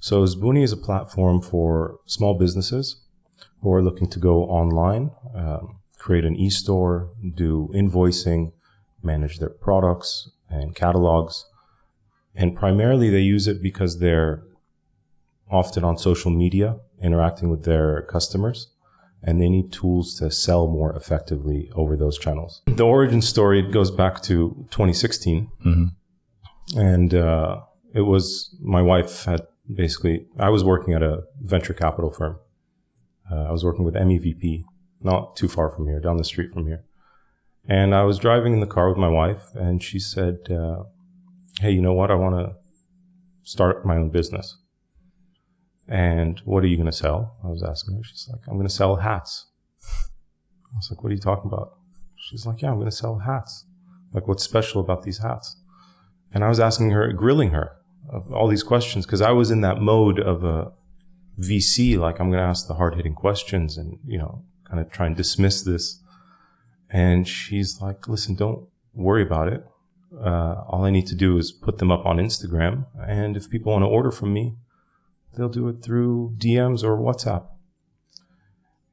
So Zbooni is a platform for small businesses who are looking to go online, create an e-store, do invoicing, manage their products and catalogs. And primarily they use it because they're often on social media interacting with their customers, and they need tools to sell more effectively over those channels. The origin story goes back to 2016. And it was, my wife had basically, I was working at a venture capital firm. I was working with MEVP, not too far from here, down the street from here. And I was driving in the car with my wife, and she said, hey, you know what? I want to start my own business. And what are you going to sell? I was asking her. She's like, I'm going to sell hats. I was like, what are you talking about? She's like, yeah, I'm going to sell hats. Like, what's special about these hats? And I was asking her, grilling her of all these questions, because I was in that mode of a VC, like I'm going to ask the hard-hitting questions and, you know, kind of try and dismiss this. And she's like, listen, don't worry about it. All I need to do is put them up on Instagram. And if people want to order from me, they'll do it through DMs or WhatsApp.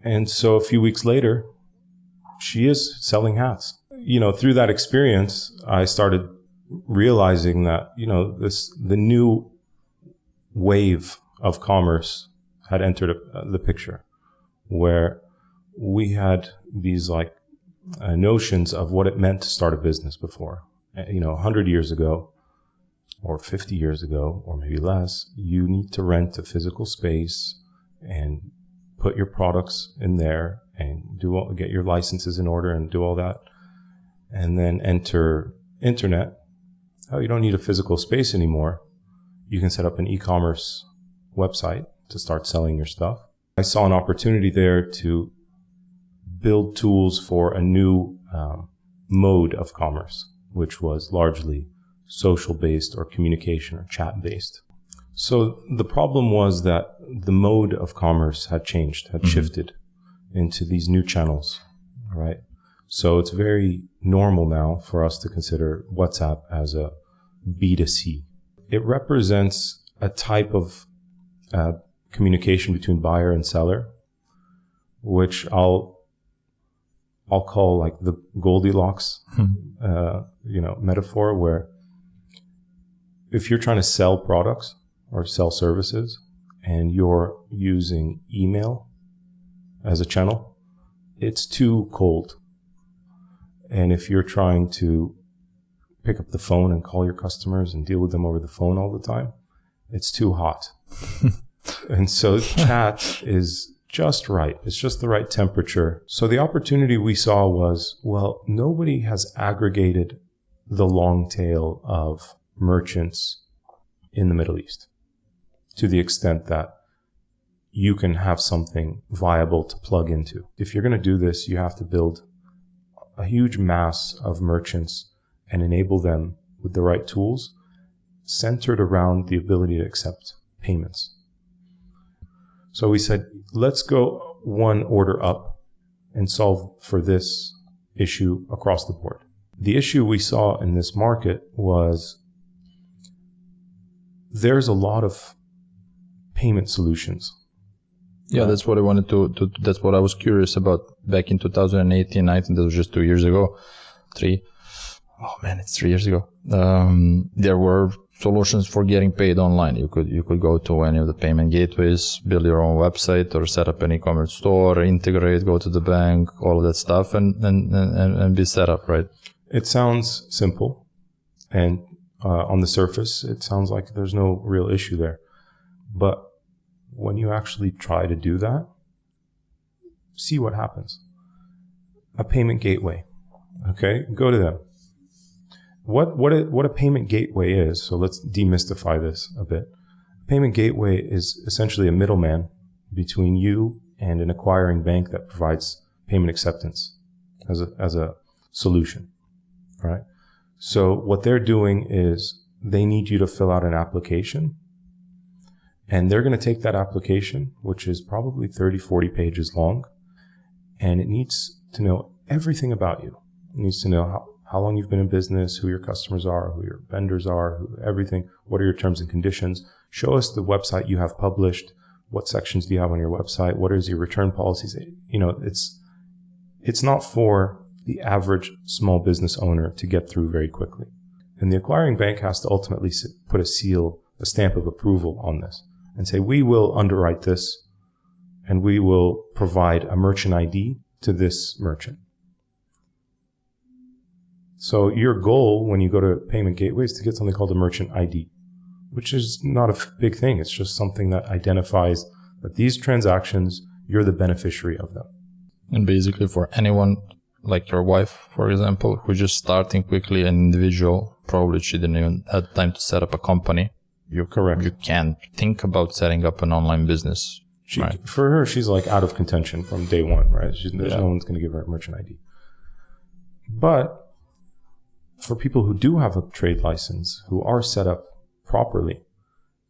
And so a few weeks later, she is selling hats. You know, through that experience, I started realizing that, you know, the new wave of commerce had entered the picture, where we had these like notions of what it meant to start a business before. You know, 100 years ago, or 50 years ago, or maybe less, you need to rent a physical space and put your products in there and get your licenses in order and do all that. And then enter internet. Oh, you don't need a physical space anymore. You can set up an e-commerce website to start selling your stuff. I saw an opportunity there to build tools for a new mode of commerce, which was largely social-based or communication or chat-based. So the problem was that the mode of commerce had changed, had shifted into these new channels, right? So it's very normal now for us to consider WhatsApp as a B2C. It represents a type of communication between buyer and seller, which I'll call like the Goldilocks, metaphor, where if you're trying to sell products or sell services and you're using email as a channel, it's too cold. And if you're trying to pick up the phone and call your customers and deal with them over the phone all the time, it's too hot. And so chat is just right. It's just the right temperature. So the opportunity we saw was, well, nobody has aggregated the long tail of merchants in the Middle East to the extent that you can have something viable to plug into. If you're going to do this, you have to build a huge mass of merchants and enable them with the right tools centered around the ability to accept payments. So we said, let's go one order up and solve for this issue across the board. The issue we saw in this market was there's a lot of payment solutions. Yeah, that's what I wanted to that's what I was curious about back in 2018, I think that was just 2 years ago, 3. Oh man, it's 3 years ago. There were solutions for getting paid online. You could go to any of the payment gateways, build your own website or set up an e-commerce store, integrate, go to the bank, all of that stuff and be set up, right? It sounds simple, and on the surface, it sounds like there's no real issue there. But when you actually try to do that, see what happens. A payment gateway, okay? Go to them. What a payment gateway is, so let's demystify this a bit. A payment gateway is essentially a middleman between you and an acquiring bank that provides payment acceptance as a solution, right? So what they're doing is they need you to fill out an application, and they're going to take that application, which is probably 30, 40 pages long, and it needs to know everything about you. It needs to know how long you've been in business, who your customers are, who your vendors are, everything. What are your terms and conditions? Show us the website you have published. What sections do you have on your website? What is your return policies? It's not for the average small business owner to get through very quickly. And the acquiring bank has to ultimately put a stamp of approval on this and say, we will underwrite this and we will provide a merchant ID to this merchant. So your goal when you go to payment gateway is to get something called a merchant ID, which is not a big thing. It's just something that identifies that these transactions, you're the beneficiary of them. And basically for anyone like your wife, for example, who's just starting quickly, an individual, probably she didn't even have time to set up a company. You're correct. You can think about setting up an online business. Right. For her, she's like out of contention from day one, right? No one's going to give her a merchant ID. But for people who do have a trade license, who are set up properly,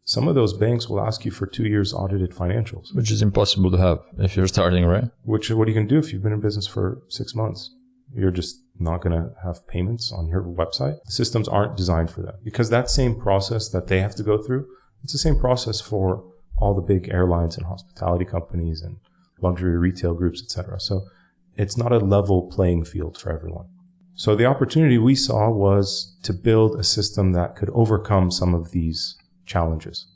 some of those banks will ask you for 2 years audited financials. Which is impossible to have if you're starting, right? What are you going to do if you've been in business for 6 months? You're just not going to have payments on your website. The systems aren't designed for that, because that same process that they have to go through, it's the same process for all the big airlines and hospitality companies and luxury retail groups, etc. So it's not a level playing field for everyone. So the opportunity we saw was to build a system that could overcome some of these challenges.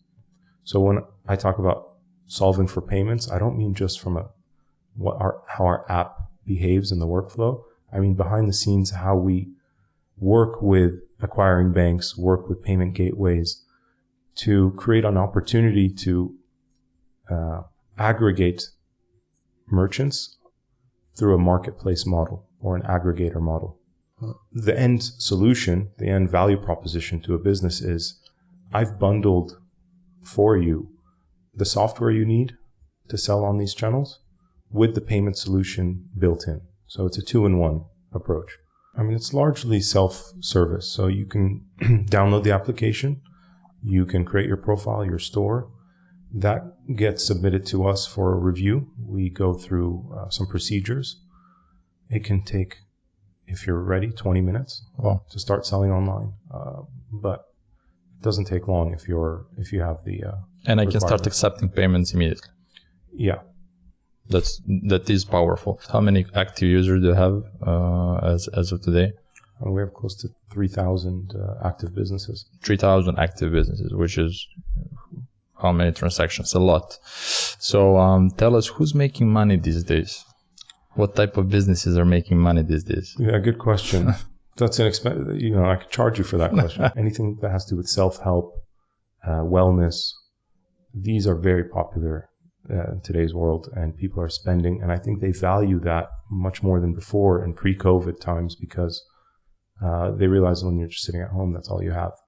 So when I talk about solving for payments, I don't mean just from how our app behaves in the workflow. I mean behind the scenes, how we work with acquiring banks, work with payment gateways to create an opportunity to aggregate merchants through a marketplace model or an aggregator model. The end solution, the end value proposition to a business is, I've bundled for you the software you need to sell on these channels with the payment solution built in. So it's a 2-in-1 approach. I mean, it's largely self-service. So you can download the application, you can create your profile, your store. That gets submitted to us for a review. We go through some procedures. It can take, if you're ready, 20 minutes to start selling online. But it doesn't take long if you have the and I can start accepting payments immediately. Yeah. That is powerful. How many active users do you have as of today? We have close to 3,000 active businesses. 3,000 active businesses, which is how many transactions? A lot. So tell us, who's making money these days? What type of businesses are making money these days? Yeah, good question. That's an I could charge you for that question. Anything that has to do with self-help, wellness, these are very popular in today's world, and people are spending, and I think they value that much more than before in pre-COVID times, because they realize when you're just sitting at home, that's all you have.